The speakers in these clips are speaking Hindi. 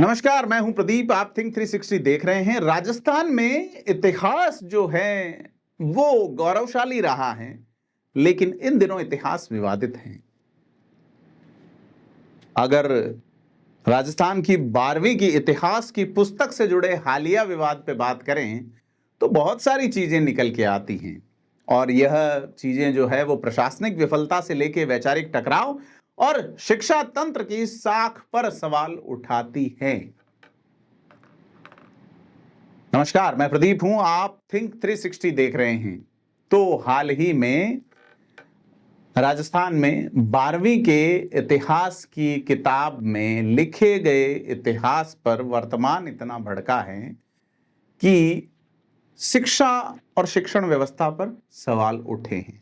नमस्कार, मैं हूं प्रदीप। आप थिंक 360 देख रहे हैं। राजस्थान में इतिहास जो है वो गौरवशाली रहा है, लेकिन इन दिनों इतिहास विवादित है। अगर राजस्थान की 12वीं की इतिहास की पुस्तक से जुड़े हालिया विवाद पे बात करें तो बहुत सारी चीजें निकल के आती हैं, और यह चीजें जो है वो प्रशासनिक विफलता से लेके वैचारिक टकराव और शिक्षा तंत्र की साख पर सवाल उठाती हैं। नमस्कार, मैं प्रदीप हूं। आप थिंक 360 देख रहे हैं। तो हाल ही में राजस्थान में 12वीं के इतिहास की किताब में लिखे गए इतिहास पर वर्तमान इतना भड़का है कि शिक्षा और शिक्षण व्यवस्था पर सवाल उठे हैं।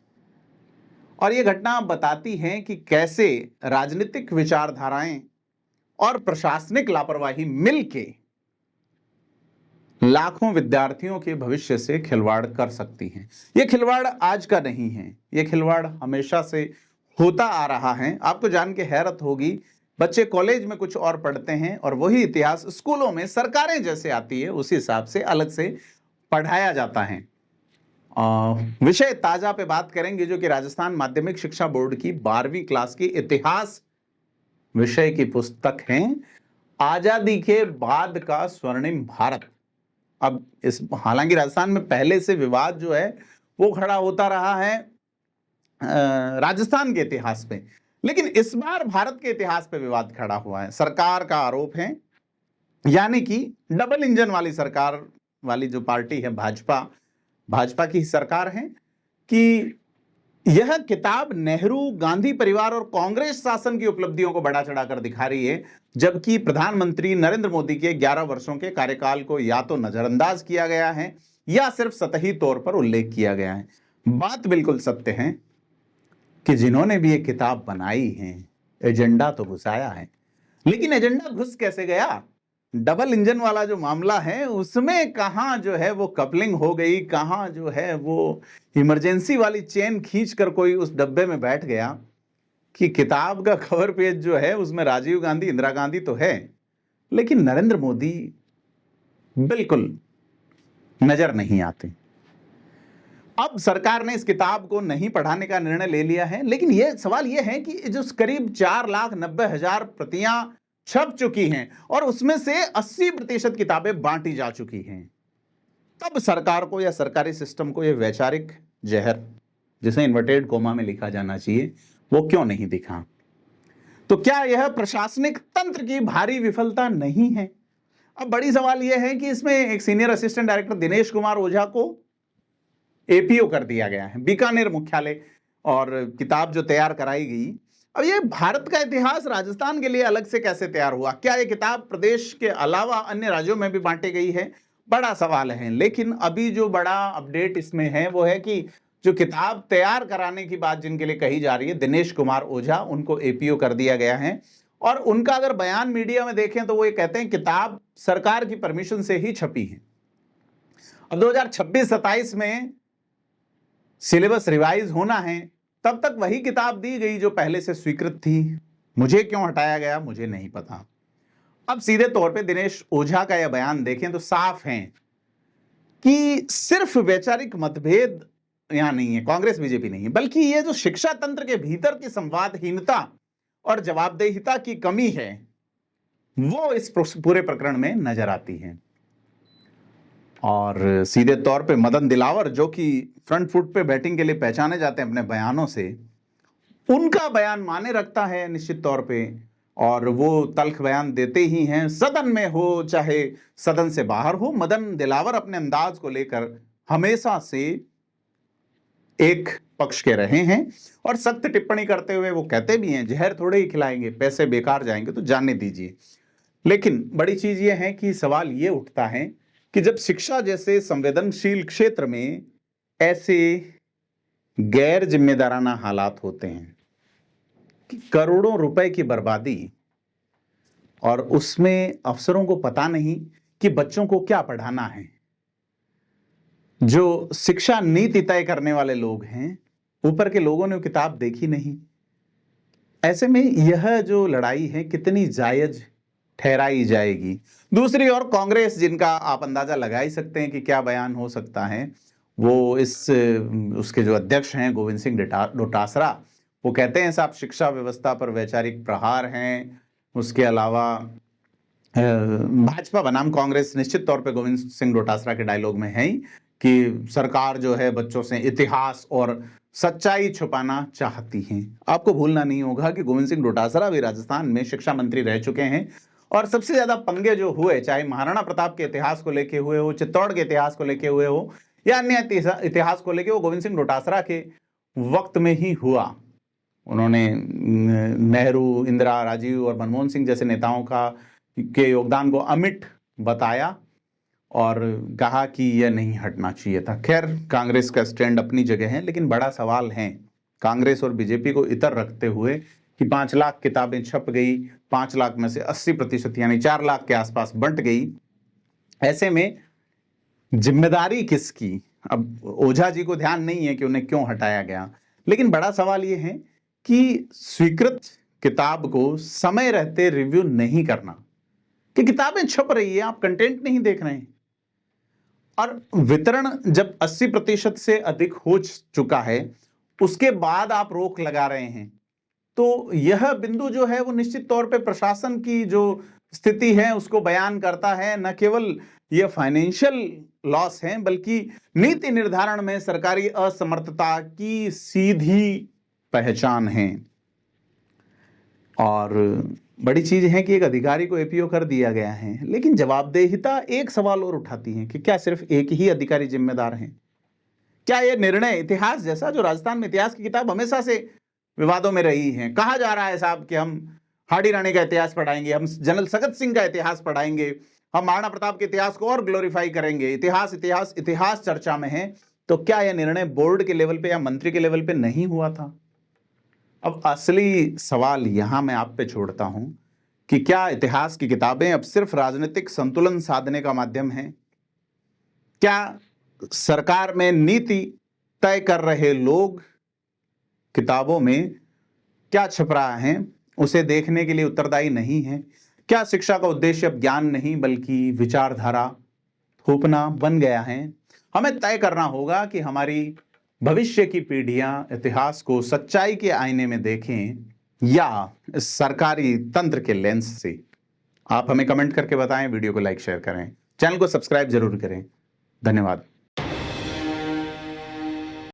और ये घटना बताती है कि कैसे राजनीतिक विचारधाराएं और प्रशासनिक लापरवाही मिलके लाखों विद्यार्थियों के भविष्य से खिलवाड़ कर सकती हैं। यह खिलवाड़ आज का नहीं है, यह खिलवाड़ हमेशा से होता आ रहा है। आपको जान के हैरत होगी, बच्चे कॉलेज में कुछ और पढ़ते हैं और वही इतिहास स्कूलों में सरकारें जैसे आती है उसी हिसाब से अलग से पढ़ाया जाता है। विषय ताजा पे बात करेंगे जो कि राजस्थान माध्यमिक शिक्षा बोर्ड की 12वीं क्लास की इतिहास विषय की पुस्तक है, आजादी के बाद का स्वर्णिम भारत। अब इस हालांकि राजस्थान में पहले से विवाद जो है वो खड़ा होता रहा है राजस्थान के इतिहास पे, लेकिन इस बार भारत के इतिहास पे विवाद खड़ा हुआ है। सरकार का आरोप है, यानी कि डबल इंजन वाली सरकार वाली जो पार्टी है भाजपा की सरकार है, कि यह किताब नेहरू गांधी परिवार और कांग्रेस शासन की उपलब्धियों को बढ़ा चढ़ाकर दिखा रही है, जबकि प्रधानमंत्री नरेंद्र मोदी के 11 वर्षों के कार्यकाल को या तो नजरअंदाज किया गया है या सिर्फ सतही तौर पर उल्लेख किया गया है। बात बिल्कुल सत्य है कि जिन्होंने भी ये किताब बनाई है एजेंडा तो घुसाया है, लेकिन एजेंडा घुस कैसे गया? डबल इंजन वाला जो मामला है उसमें कहां जो है वो कपलिंग हो गई, कहां जो है वो इमरजेंसी वाली चेन खींचकर कोई उस डब्बे में बैठ गया कि किताब का कवर पेज जो है उसमें राजीव गांधी, इंदिरा गांधी तो है, लेकिन नरेंद्र मोदी बिल्कुल नजर नहीं आते। अब सरकार ने इस किताब को नहीं पढ़ाने का निर्णय ले लिया है, लेकिन यह सवाल यह है कि जो करीब 4,90,000 प्रतियां छप चुकी हैं और उसमें से 80% किताबें बांटी जा चुकी हैं, तब सरकार को या सरकारी सिस्टम को यह वैचारिक जहर, जिसे इन्वर्टेड कोमा में लिखा जाना चाहिए, वो क्यों नहीं दिखा? तो क्या यह प्रशासनिक तंत्र की भारी विफलता नहीं है? अब बड़ी सवाल यह है कि इसमें एक senior assistant director Dinesh Kumar Ojha को एपीओ कर दिया गया है, बीकानेर मुख्यालय, और किताब जो तैयार कराई गई। अब ये भारत का इतिहास राजस्थान के लिए अलग से कैसे तैयार हुआ? क्या ये किताब प्रदेश के अलावा अन्य राज्यों में भी बांटी गई है? बड़ा सवाल है। लेकिन अभी जो बड़ा अपडेट इसमें है वो है कि जो किताब तैयार कराने की बात जिनके लिए कही जा रही है, दिनेश कुमार ओझा, उनको एपीओ कर दिया गया है। और उनका अगर बयान मीडिया में देखें तो वो ये कहते हैं किताब सरकार की परमिशन से ही छपी है। अब 2026-27 में सिलेबस रिवाइज होना है, तब तक वही किताब दी गई जो पहले से स्वीकृत थी। मुझे क्यों हटाया गया मुझे नहीं पता। अब सीधे तौर पे दिनेश ओझा का यह बयान देखें तो साफ है कि सिर्फ वैचारिक मतभेद यहां नहीं है, कांग्रेस बीजेपी नहीं है, बल्कि यह जो शिक्षा तंत्र के भीतर की संवादहीनता और जवाबदेहिता की कमी है वो इस पूरे प्रकरण में नजर आती है। और सीधे तौर पे मदन दिलावर, जो कि फ्रंट फुट पे बैटिंग के लिए पहचाने जाते हैं अपने बयानों से, उनका बयान माने रखता है निश्चित तौर पे, और वो तल्ख बयान देते ही हैं, सदन में हो चाहे सदन से बाहर हो। मदन दिलावर अपने अंदाज को लेकर हमेशा से एक पक्ष के रहे हैं और सख्त टिप्पणी करते हुए वो कहते भी हैं जहर थोड़े ही खिलाएंगे, पैसे बेकार जाएंगे तो जाने दीजिए। लेकिन बड़ी चीज ये है कि सवाल ये उठता है कि जब शिक्षा जैसे संवेदनशील क्षेत्र में ऐसे गैर जिम्मेदाराना हालात होते हैं कि करोड़ों रुपए की बर्बादी, और उसमें अफसरों को पता नहीं कि बच्चों को क्या पढ़ाना है, जो शिक्षा नीति तय करने वाले लोग हैं, ऊपर के लोगों ने वो किताब देखी नहीं। ऐसे में यह जो लड़ाई है कितनी जायज ठहराई जाएगी। दूसरी ओर कांग्रेस, जिनका आप अंदाजा लगा ही सकते हैं कि क्या बयान हो सकता है, वो उसके जो अध्यक्ष हैं गोविंद सिंह डोटासरा, वो कहते हैं साहब शिक्षा व्यवस्था पर वैचारिक प्रहार हैं। उसके अलावा भाजपा बनाम कांग्रेस निश्चित तौर पे गोविंद सिंह डोटासरा के डायलॉग में है ही कि सरकार जो है बच्चों से इतिहास और सच्चाई छुपाना चाहती है। आपको भूलना नहीं होगा कि गोविंद सिंह डोटासरा भी राजस्थान में शिक्षा मंत्री रह चुके हैं और सबसे ज्यादा पंगे जो हुए, चाहे महाराणा प्रताप के इतिहास को लेके हुए हो, चित्तौड़ के इतिहास को लेके हुए हो या अन्य इतिहास को लेके, वो गोविंद सिंह डोटासरा के वक्त में ही हुआ। उन्होंने नेहरू, इंदिरा, राजीव और मनमोहन सिंह जैसे नेताओं के योगदान को अमिट बताया और कहा कि यह नहीं हटना चाहिए था। खैर, कांग्रेस का स्टैंड अपनी जगह है, लेकिन बड़ा सवाल है कांग्रेस और बीजेपी को इतर रखते हुए कि 5 लाख किताबें छप गई, 5 लाख में से 80% यानी 4 लाख के आसपास बंट गई। ऐसे में जिम्मेदारी किसकी? अब ओझा जी को ध्यान नहीं है कि उन्हें क्यों हटाया गया, लेकिन बड़ा सवाल यह है कि स्वीकृत किताब को समय रहते रिव्यू नहीं करना, कि किताबें छप रही है, आप कंटेंट नहीं देख रहे हैं और वितरण जब 80% से अधिक हो चुका है उसके बाद आप रोक लगा रहे हैं, तो यह बिंदु जो है वो निश्चित तौर पे प्रशासन की जो स्थिति है उसको बयान करता है। न केवल यह फाइनेंशियल लॉस है बल्कि नीति निर्धारण में सरकारी असमर्थता की सीधी पहचान है। और बड़ी चीज है कि एक अधिकारी को एपीओ कर दिया गया है, लेकिन जवाबदेहिता एक सवाल और उठाती है कि क्या सिर्फ एक ही अधिकारी जिम्मेदार है? क्या यह निर्णय इतिहास जैसा, जो राजस्थान में इतिहास की किताब हमेशा से विवादों में रही है, कहा जा रहा है साहब कि हम हाडी रानी का इतिहास पढ़ाएंगे, हम जनरल सगत सिंह का इतिहास पढ़ाएंगे, हम महाराणा प्रताप के इतिहास को और ग्लोरीफाई करेंगे, इतिहास इतिहास इतिहास चर्चा में है, तो क्या यह निर्णय बोर्ड के लेवल पे या मंत्री के लेवल पे नहीं हुआ था? अब असली सवाल यहां मैं आप पे छोड़ता हूं कि क्या इतिहास की किताबें अब सिर्फ राजनीतिक संतुलन साधने का माध्यम है? क्या सरकार में नीति तय कर रहे लोग किताबों में क्या छप रहा है उसे देखने के लिए उत्तरदायी नहीं है? क्या शिक्षा का उद्देश्य अब ज्ञान नहीं बल्कि विचारधारा थोपना बन गया है? हमें तय करना होगा कि हमारी भविष्य की पीढ़ियां इतिहास को सच्चाई के आईने में देखें या सरकारी तंत्र के लेंस से। आप हमें कमेंट करके बताएं, वीडियो को लाइक शेयर करें, चैनल को सब्सक्राइब जरूर करें। धन्यवाद।